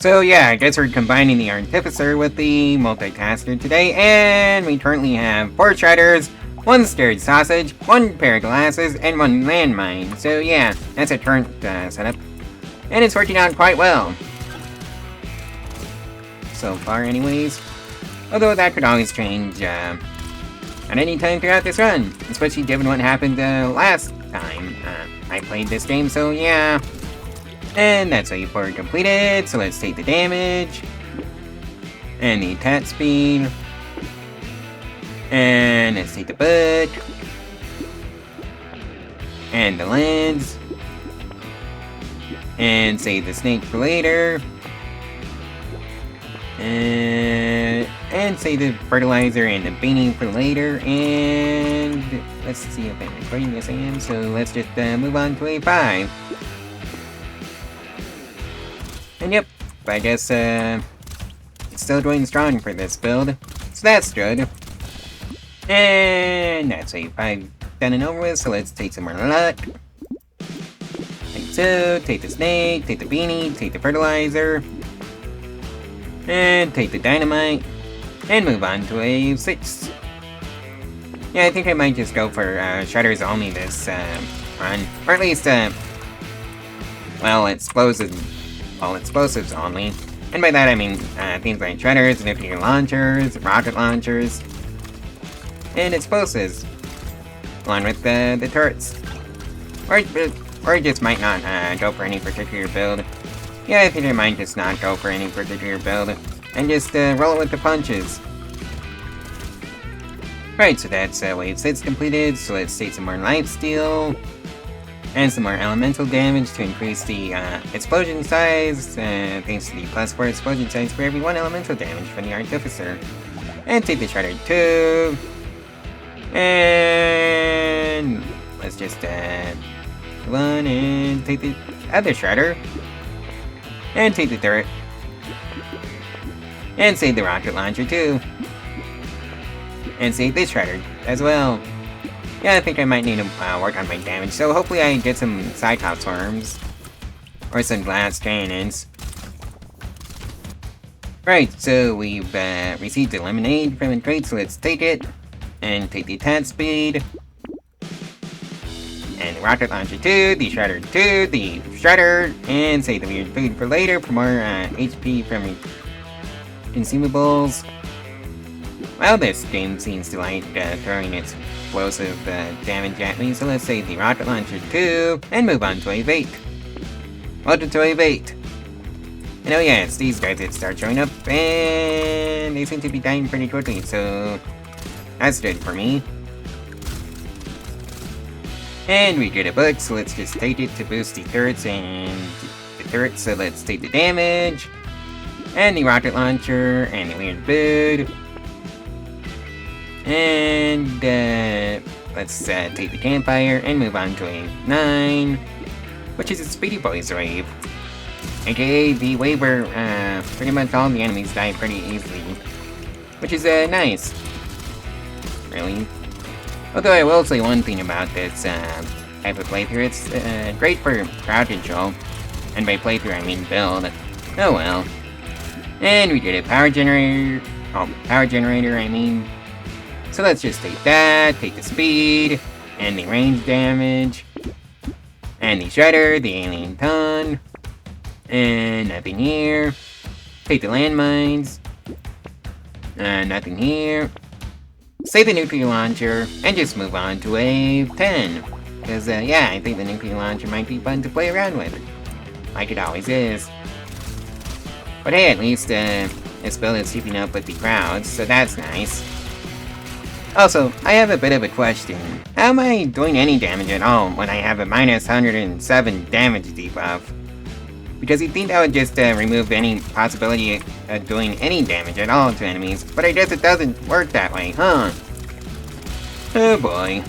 So yeah, I guess we're combining the artificer with the multitasker today, and we currently have 4 shredders, 1 stirred sausage, 1 pair of glasses, and 1 landmine. So yeah, that's a current setup, and it's working out quite well. So far anyways. Although that could always change at any time throughout this run, especially given what happened last time I played this game, so yeah. And that's how you 4 completed, so let's take the damage, and the attack speed, and let's take the butt, and the lens, and save the snake for later, and save the fertilizer and the beanie for later, and let's see if I'm recording. Yes I am, so let's just move on to A5. And yep, I guess it's still going strong for this build, so that's good. And that's A5 done and over with, so let's take some more luck. Like so, take the snake, take the beanie, take the fertilizer, and take the dynamite, and move on to A6. Yeah, I think I might just go for shredders only this run, or at least, well, explosives only. And by that I mean things like shredders, nuclear launchers, rocket launchers, and explosives, along with the turrets. Or I just might not go for any particular build. Yeah, I think I might just not go for any particular build, and just roll it with the punches. Right, so that's wave 6 completed, so let's take some more lifesteal, and some more elemental damage to increase the explosion size, thanks to the +4 explosion size for every 1 elemental damage from the artificer. And take the shredder too. And let's just move on and take the other shredder. And take the turret. And save the rocket launcher too. And save this shredder as well. Yeah, I think I might need to work on my damage, so hopefully I get some Cyclops worms. Or some glass cannons. Right, so we've received the lemonade from the crate, so let's take it. And take the attack speed. And the rocket launcher too, the shredder too, the shredder, and save the weird food for later for more HP from consumables. Well, this game seems to like throwing its explosive damage at me, so let's save the rocket launcher too, and move on to wave 8. Welcome to wave 8. And oh yeah, it's these guys that start showing up, and they seem to be dying pretty quickly, so that's good for me. And we get a book, so let's just take it to boost the turrets and the turrets, so let's take the damage, and the rocket launcher, and the weird food. And let's take the campfire and move on to wave 9, which is a Speedy Boys wave. AKA the wave where pretty much all the enemies die pretty easily, which is nice. Really. Although I will say one thing about this type of playthrough, it's great for crowd control, and by playthrough I mean build. Oh well. And we get a power generator. I mean. So let's just take that, take the speed, and the range damage, and the shredder, the alien ton, and nothing here. Take the landmines, nothing here. Save the nuclear launcher, and just move on to wave 10. Because, yeah, I think the nuclear launcher might be fun to play around with, like it always is. But hey, at least this build is keeping up with the crowds, so that's nice. Also, I have a bit of a question. How am I doing any damage at all when I have a minus 107 damage debuff? Because you'd think that would just remove any possibility of doing any damage at all to enemies, but I guess it doesn't work that way, huh? Oh boy.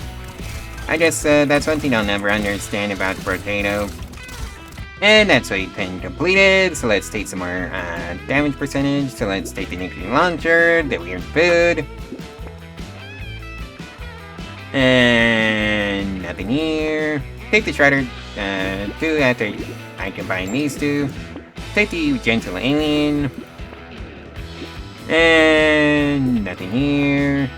I guess that's one thing I'll never understand about 𝒶𝓇𝓉𝒾𝒻𝒾𝒸𝑒𝓇. And that's wave 10 completed, so let's take some more damage percentage. So let's take the nuclear launcher, the weird food. And nothing here. Take the shredder 2 after I combine these two. Take the gentle alien. And nothing here.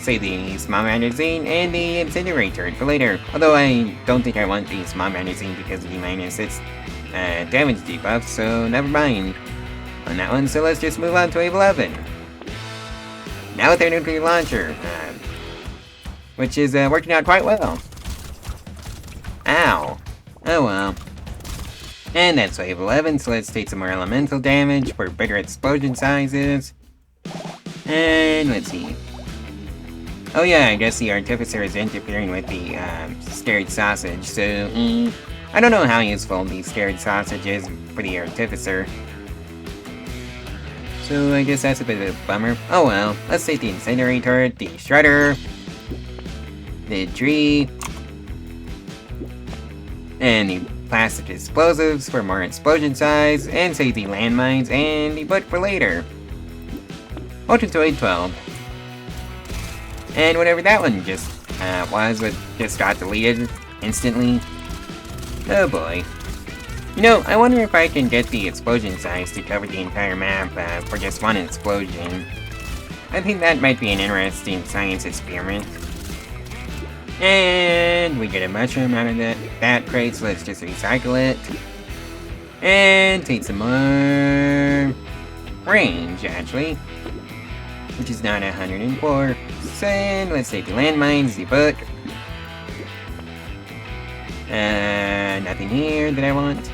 Save the small magazine and the incinerator for later. Although I don't think I want the small magazine because of the minus its damage debuff, so never mind on that one. So let's just move on to wave 11. Now with our nuclear launcher, which is working out quite well. Ow. Oh well. And that's wave 11, so let's take some more elemental damage for bigger explosion sizes. And let's see. Oh yeah, I guess the artificer is interfering with the scared sausage, so I don't know how useful the scared sausage is for the artificer. So I guess that's a bit of a bummer. Oh well, let's take the incinerator, the shredder, the tree, and the plastic explosives for more explosion size, and save the landmines and the book for later. Multitasker 12. And whatever that one just just got deleted instantly. Oh boy. You know, I wonder if I can get the explosion size to cover the entire map for just one explosion. I think that might be an interesting science experiment. And we get a mushroom out of that crate, so let's just recycle it. And take some more range, actually. Which is not 104. And let's take the landmines, the book. Nothing here that I want.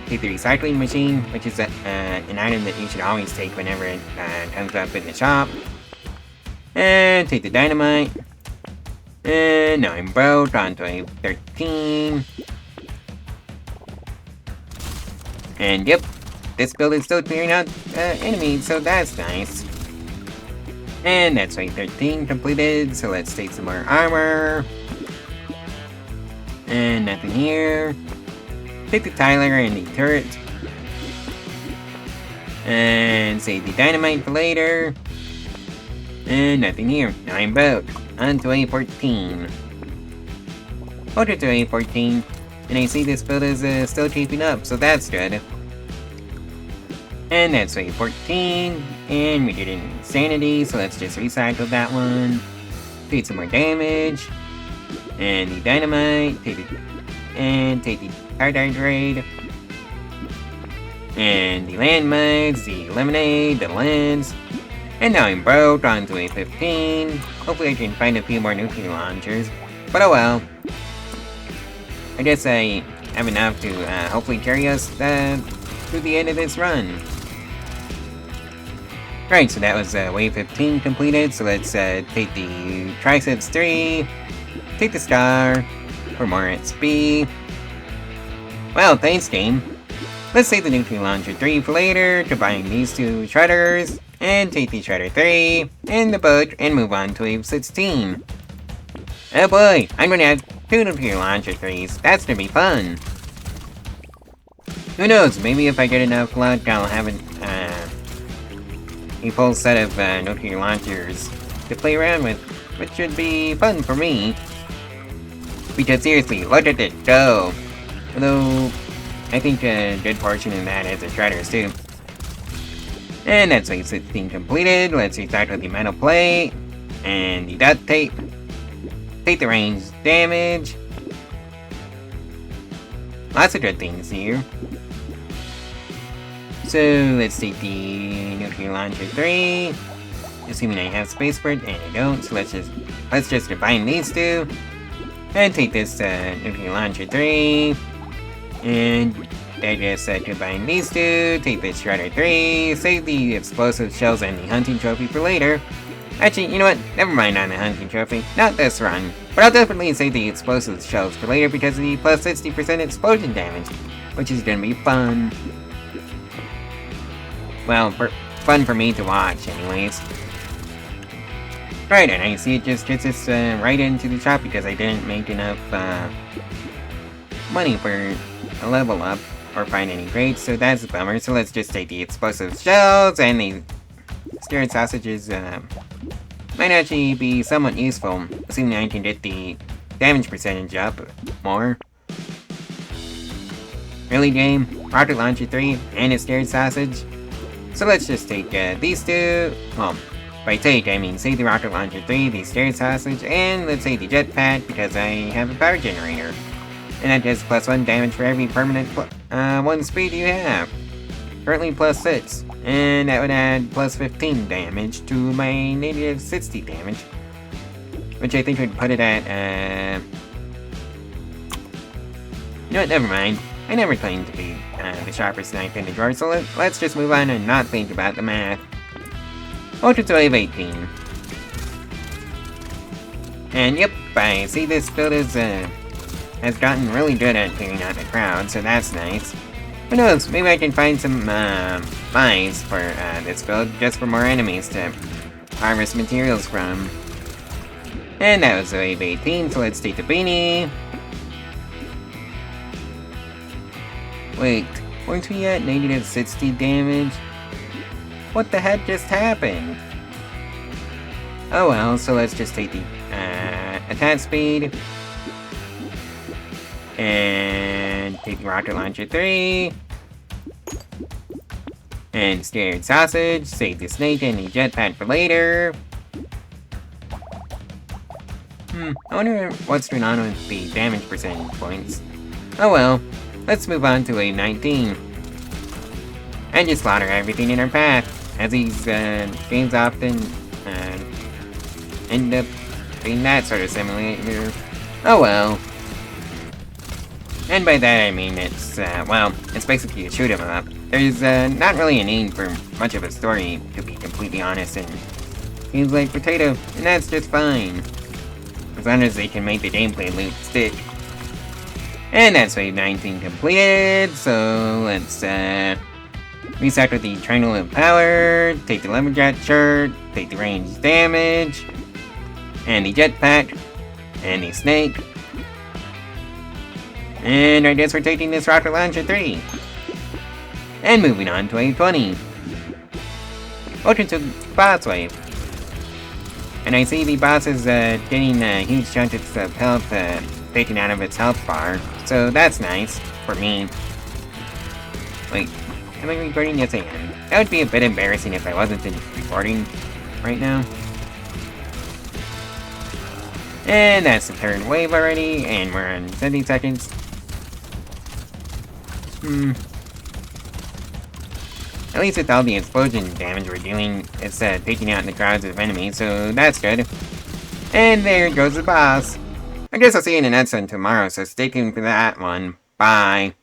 Take the recycling machine, which is an item that you should always take whenever it comes up in the shop. And take the dynamite. And now I'm broke on to wave 13. And yep, this build is still clearing out enemies, so that's nice. And that's wave 13 completed, so let's take some more armor. And nothing here. Take the Tyler and the turret. And save the dynamite for later. And nothing here. Now I'm broke. On to A14. Over to A14. And I see this build is still keeping up, so that's good. And that's A14. And we did insanity, so let's just recycle that one. Take some more damage. And the dynamite. Take the 𝒶𝓇𝓉𝒾𝒻𝒾𝒸𝓇. And the landmines, the lemonade, the lens. And now I'm broke on to A15. Hopefully I can find a few more nuclear launchers. But oh well. I guess I have enough to hopefully carry us through the end of this run. Right, so that was wave 15 completed. So let's take the triceps 3. Take the star for more XP. Well, thanks game. Let's take the nuclear launcher 3 for later, combine these two shredders, and take the shredder 3, and the boat, and move on to wave 16. Oh boy, I'm gonna have 2 nuclear launcher 3s, that's gonna be fun. Who knows, maybe if I get enough luck, I'll have a full set of nuclear launchers to play around with, which should be fun for me. Because seriously, look at it go! Although, I think a good portion of that is the shredders too. And that's wave 16 completed. Let's recycle the metal plate and the duct tape. Take the range damage. Lots of good things here. So let's take the nuclear launcher 3. Assuming I have space for it, and I don't. So let's just combine these two. And take this nuclear launcher 3. And I just combine these two, take the shredder 3, save the explosive shells and the hunting trophy for later. Actually, you know what? Never mind on the hunting trophy. Not this run. But I'll definitely save the explosive shells for later because of the plus 60% explosion damage, which is gonna be fun. Well, fun for me to watch anyways. Right, and I see it just gets us right into the shop because I didn't make enough money for a level up or find any grades, so that's a bummer. So let's just take the explosive shells, and the scared sausages might actually be somewhat useful, assuming I can get the damage percentage up more. Really, game? Rocket Launcher 3 and a Scared Sausage? So let's just take these two. Well, by take, I mean say the Rocket Launcher 3, the Scared Sausage, and let's say the Jetpack because I have a power generator. And that does +1 damage for every permanent 1 speed you have. Currently +6. And that would add +15 damage to my -60 damage. Which I think would put it at, you know what, never mind. I never claimed to be the sharpest knife in the drawer, so let's just move on and not think about the math. Ultra Wave 18. And yep, I see this build has gotten really good at clearing out the crowd, so that's nice. Who knows, maybe I can find some mines for this build, just for more enemies to harvest materials from. And that was Wave 18, so let's take the beanie. Wait, weren't we at -60 damage? What the heck just happened? Oh well, so let's just take the attack speed. And take the Rocket Launcher 3. And Scared Sausage, save the Snake and the Jetpack for later. I wonder what's going on with the damage percentage points. Oh well, let's move on to Wave 19. And just slaughter everything in our path, as these games often end up being that sort of simulator. Oh well. And by that I mean it's, well, it's basically a shoot 'em up. There's not really a need for much of a story, to be completely honest, and seems like potato, and that's just fine. As long as they can make the gameplay loop stick. And that's Wave 19 completed, so let's reset with the Triangle of Power, take the Lumberjack shirt, take the range damage, and the Jetpack, and the Snake. And I guess we're taking this Rocket Launcher 3. And moving on to Wave 20. Welcome to Boss Wave. And I see the boss is getting huge chunks of health taken out of its health bar. So that's nice, for me. Wait, am I recording? Yes I am. That would be a bit embarrassing if I wasn't recording right now. And that's the third wave already, and we're on 70 seconds. At least with all the explosion damage we're doing, it's taking out the crowds of enemies, so that's good. And there goes the boss. I guess I'll see you in the next one tomorrow, so stay tuned for that one. Bye.